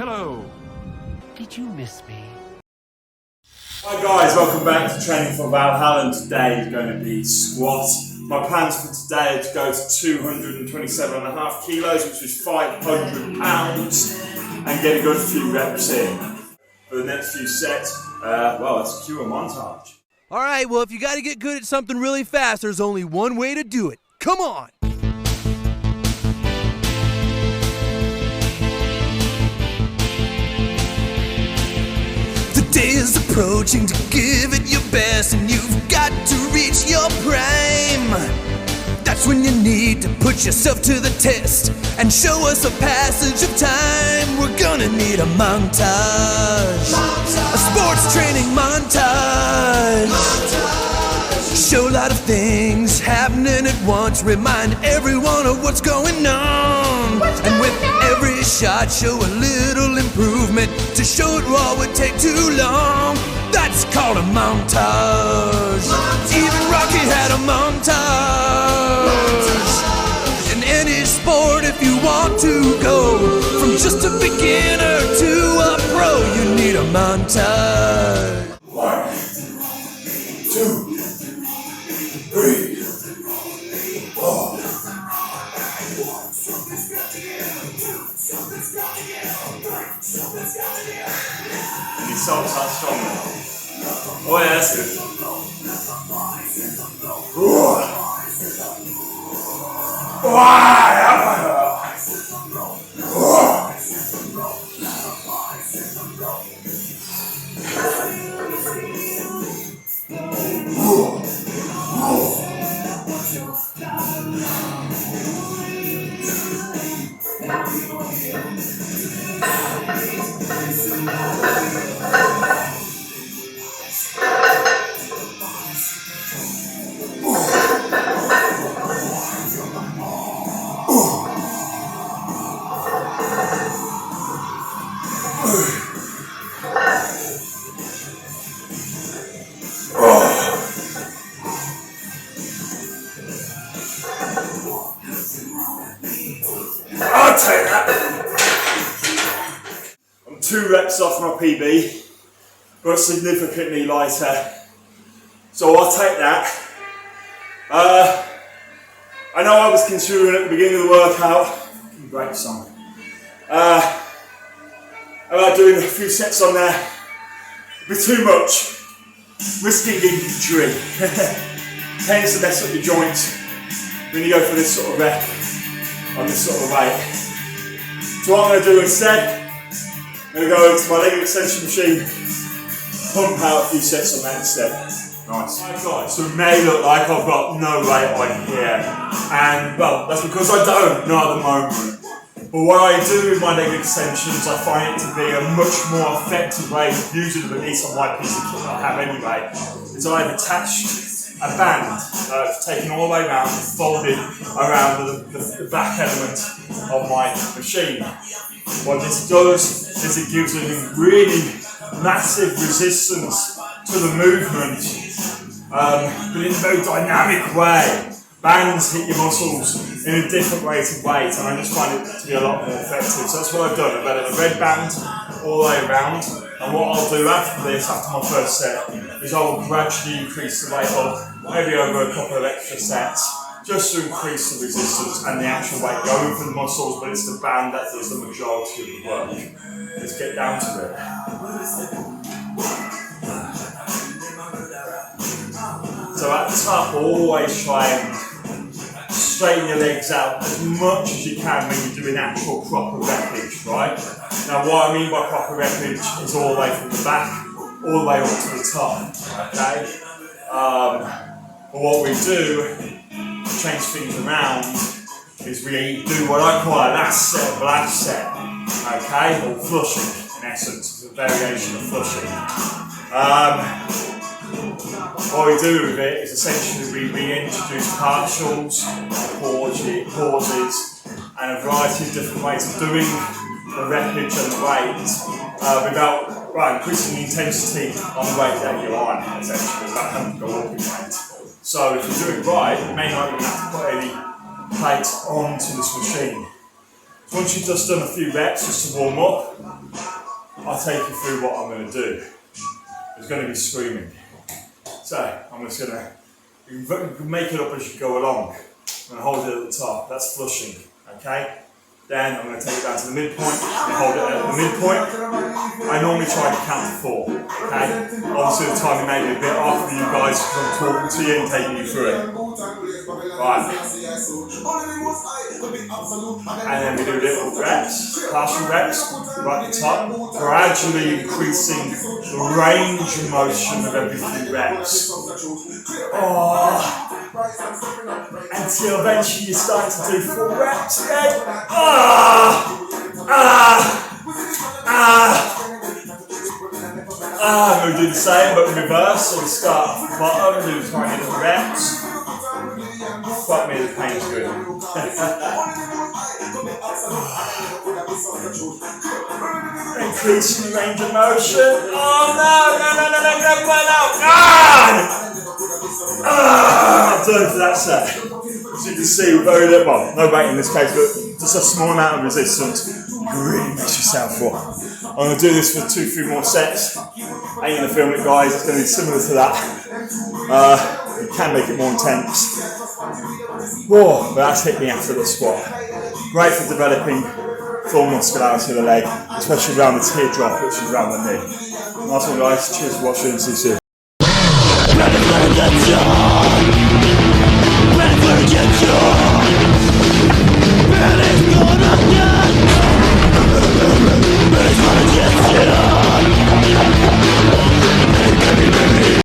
Hello. Did you miss me? Hi guys, welcome back to training for Valhalla, and today is going to be squats. My plans for today are to go to 227.5 kilos, which is 500 pounds, and get a good few reps in. For the next few sets, let's cue a montage. Alright, well, if you gotta get good at something really fast, there's only one way to do it. Come on! The day is approaching to give it your best, and you've got to reach your prime. That's when you need to put yourself to the test and show us a passage of time. We're gonna need a montage. A sports training montage. Show a lot of things happening at once. Remind everyone of what's going on. And with every shot, show a little improvement. To show it raw would take too long. That's called a montage. Even Rocky had a montage. In any sport, if you want to go from just a beginner to a pro, you need a montage. 1, 2, 3, 4. These songs are strong now. Oh yeah, that's good. I'll take that. I'm 2 reps off my PB, but significantly lighter. So I'll take that. I know I was considering at the beginning of the workout, great song, about doing a few sets on there. It'd be too much, risking injury. Tends to mess up your joints when you go for this sort of rep on this sort of weight. So what I'm going to do instead, I'm going to go into my leg extension machine, pump out a few sets on that instead. Nice. So it may look like I've got no weight on here, and well, that's because I don't, not at the moment. But what I do with my leg extensions, I find it to be a much more effective way of using them, at least on my piece of kit I have anyway, is I've attached a band taken all the way around, folded around the back element of my machine. What this does is it gives a really massive resistance to the movement, but in a very dynamic way. Bands hit your muscles in a different rate of weight, and I just find it to be a lot more effective. So that's what I've done. I've added a red band all the way around, and what I'll do after this, after my first set, is I will gradually increase the weight up, maybe over a couple of extra sets, just to increase the resistance and the actual weight going for the muscles, but it's the band that does the majority of the work. Let's get down to it. So at the top, always try and straighten your legs out as much as you can when you're doing actual proper reppage, right? Now what I mean by proper reppage is all the way from the back, all the way up to the top, okay? But what we do to change things around is we do what I call a last set, okay? Or flushing, in essence. It's a variation of flushing. What we do with it is essentially we reintroduce partials, pauses, and a variety of different ways of doing the reppage and the weight without increasing the intensity on the weight that you're on, essentially, without having to go up in weight. So if you do it right, you may not even have to put any plates onto this machine. Once you've just done a few reps just to warm up, I'll take you through what I'm going to do. There's going to be screaming. So I'm just going to, you can make it up as you go along. I'm going to hold it at the top, that's flushing, okay? Then I'm going to take it down to the midpoint and hold it at the midpoint. I normally try to count to 4, okay? Obviously the timing may be a bit off for you guys because I'm talking to you and taking you through it. Right. And then we do little reps, partial reps, right at the top, gradually increasing the range of motion of every few reps. Until eventually you start to do 4 reps again. I'm going to do the same but in reverse. So we start off the bottom, do tiny little reps. Fuck me, the pain's good. Increasing the range of motion. Oh no, I'm done for that set. As you can see, very little, well, no weight in this case, but just a small amount of resistance. You really mess yourself up. I'm going to do this for 2-3 more sets. I ain't going to film it, guys. It's going to be similar to that. You can make it more intense. Whoa, but that's hit me after the squat. Great for developing full muscularity of the leg, especially around the teardrop, which is around the knee. Nice one, guys. Cheers for watching. See you soon.